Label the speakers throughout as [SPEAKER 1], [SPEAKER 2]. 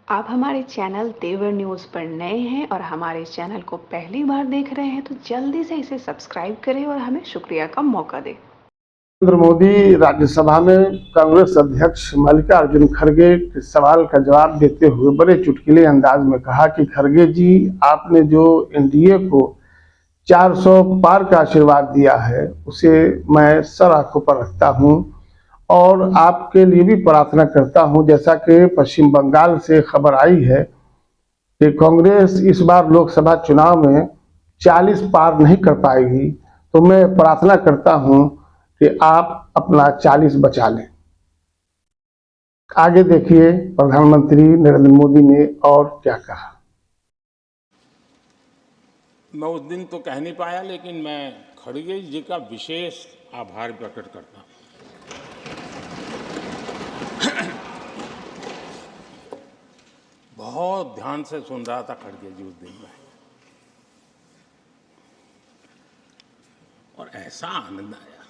[SPEAKER 1] आप हमारे चैनल तेवर न्यूज़ पर नए हैं और हमारे चैनल को पहली बार देख रहे हैं तो जल्दी से इसे सब्सक्राइब करें और हमें शुक्रिया का मौका दें।
[SPEAKER 2] नरेंद्र मोदी राज्यसभा में कांग्रेस अध्यक्ष मल्लिकार्जुन खड़गे के सवाल का जवाब देते हुए बड़े चुटकुले अंदाज में कहा कि खड़गे जी, आपने जो एनडीए को 400 पार का आशीर्वाद दिया है उसे मैं सर आंखों पर रखता हूं और आपके लिए भी प्रार्थना करता हूं। जैसा कि पश्चिम बंगाल से खबर आई है कि कांग्रेस इस बार लोकसभा चुनाव में 40 पार नहीं कर पाएगी, तो मैं प्रार्थना करता हूं कि आप अपना 40 बचा लें। आगे देखिए प्रधानमंत्री नरेंद्र मोदी ने और क्या कहा।
[SPEAKER 3] मैं उस दिन तो कह नहीं पाया, लेकिन मैं खड़गे जी का विशेष आभार प्रकट करता हूं। बहुत ध्यान से सुन रहा था खड़गे जी उस दिन में, और ऐसा आनंद आया,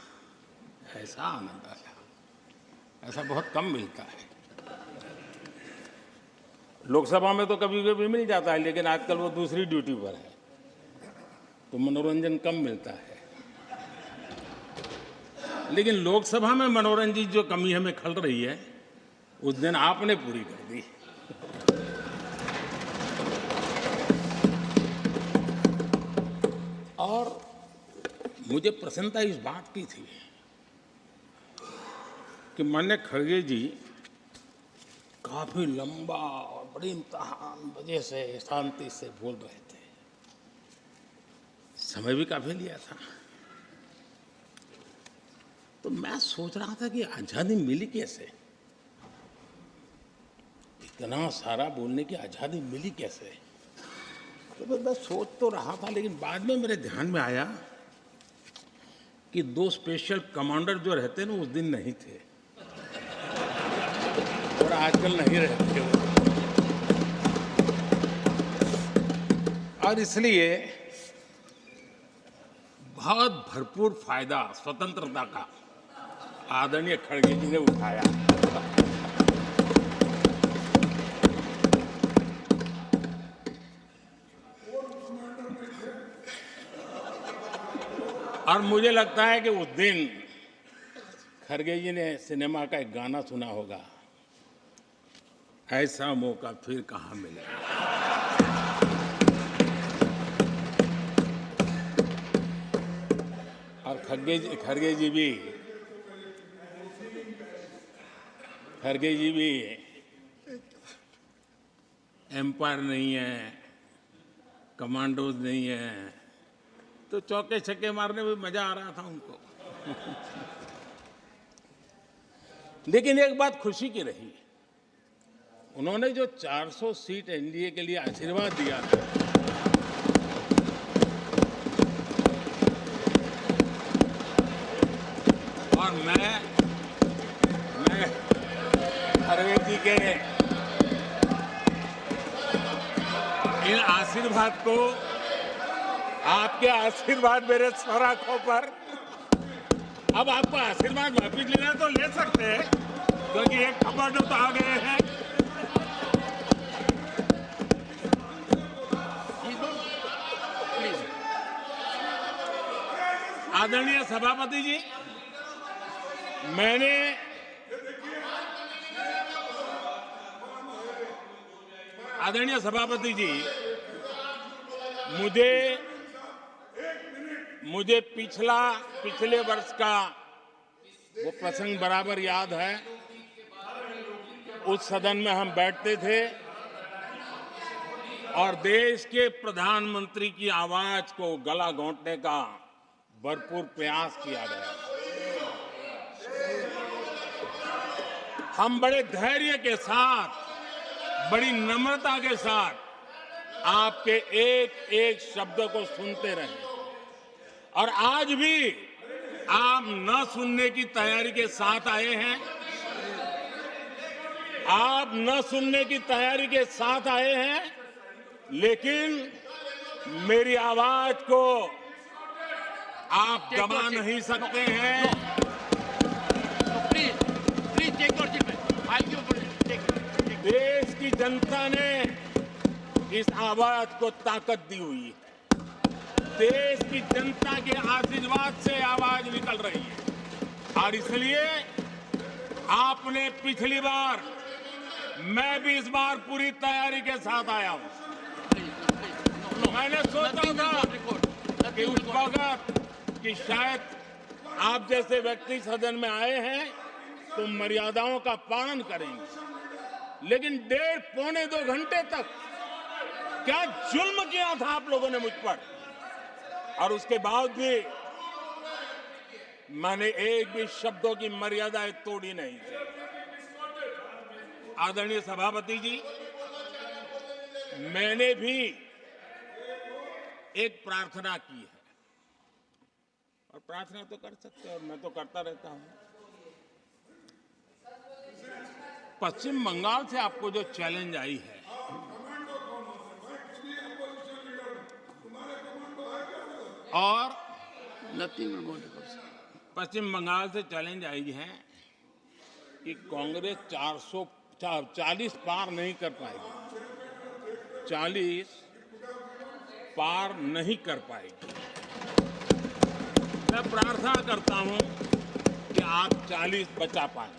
[SPEAKER 3] ऐसा आनंद आया, ऐसा बहुत कम मिलता है। लोकसभा में तो कभी कभी मिल जाता है, लेकिन आजकल वो दूसरी ड्यूटी पर है तो मनोरंजन कम मिलता है। लेकिन लोकसभा में मनोरंजन जो कमी हमें खल रही है, उस दिन आपने पूरी कर दी। और मुझे प्रसन्नता इस बात की थी कि माननीय खड़गे जी काफी लंबा और बड़ी इम्तहान वजह से शांति से बोल रहे थे। समय भी काफी लिया था। तो मैं सोच रहा था कि आजादी मिली कैसे, इतना सारा बोलने की आजादी मिली कैसे। तो मैं सोच तो रहा था, लेकिन बाद में मेरे ध्यान में आया कि 2 स्पेशल कमांडर जो रहते हैं ना, उस दिन नहीं थे और आजकल नहीं रहते वो। और इसलिए बहुत भरपूर फायदा स्वतंत्रता का आदरणीय खड़गे जी ने उठाया। और मुझे लगता है कि उस दिन खड़गे जी ने सिनेमा का एक गाना सुना होगा, ऐसा मौका फिर कहाँ मिलेगा। और खड़गे जी भी एम्पायर नहीं है, कमांडोज नहीं है, तो चौके छक्के मारने में मजा आ रहा था उनको। लेकिन एक बात खुशी की रही, उन्होंने जो 400 सीट एनडीए के लिए आशीर्वाद दिया था, और मैं खड़गे जी के इन आशीर्वाद को, आपके आशीर्वाद मेरे सर आंखों पर, अब आपको आशीर्वाद वापिस लेना तो ले सकते हैं, क्योंकि एक कमांडो तो आ गए हैं। आदरणीय सभापति जी, मुझे पिछले वर्ष का वो प्रसंग बराबर याद है। उस सदन में हम बैठते थे और देश के प्रधानमंत्री की आवाज को गला घोंटने का भरपूर प्रयास किया गया। हम बड़े धैर्य के साथ, बड़ी नम्रता के साथ आपके एक एक शब्द को सुनते रहे, और आज भी आप न सुनने की तैयारी के साथ आए हैं। आप न सुनने की तैयारी के साथ आए हैं, लेकिन मेरी आवाज को आप दबा नहीं सकते हैं। देश की जनता ने इस आवाज को ताकत दी हुई है। देश की जनता के आशीर्वाद से आवाज निकल रही है और इसलिए आपने पिछली बार, मैं भी इस बार पूरी तैयारी के साथ आया हूं। मैंने सोचा था कि उस वक्त कि शायद आप जैसे व्यक्ति सदन में आए हैं तो मर्यादाओं का पालन करेंगे, लेकिन डेढ़ पौने 2 घंटे तक क्या जुल्म किया था आप लोगों ने मुझ पर, और उसके बाद भी मैंने एक भी शब्दों की मर्यादाएं तोड़ी नहीं थी। आदरणीय सभापति जी, मैंने भी एक प्रार्थना की है और प्रार्थना तो कर सकते हैं और मैं तो करता रहता हूं। पश्चिम बंगाल से आपको जो चैलेंज आई है, और पश्चिम बंगाल से चैलेंज आई है कि कांग्रेस 440 पार नहीं कर पाएगी, 40 पार नहीं कर पाएगी। मैं प्रार्थना करता हूं कि आप 40 बचा पाएं।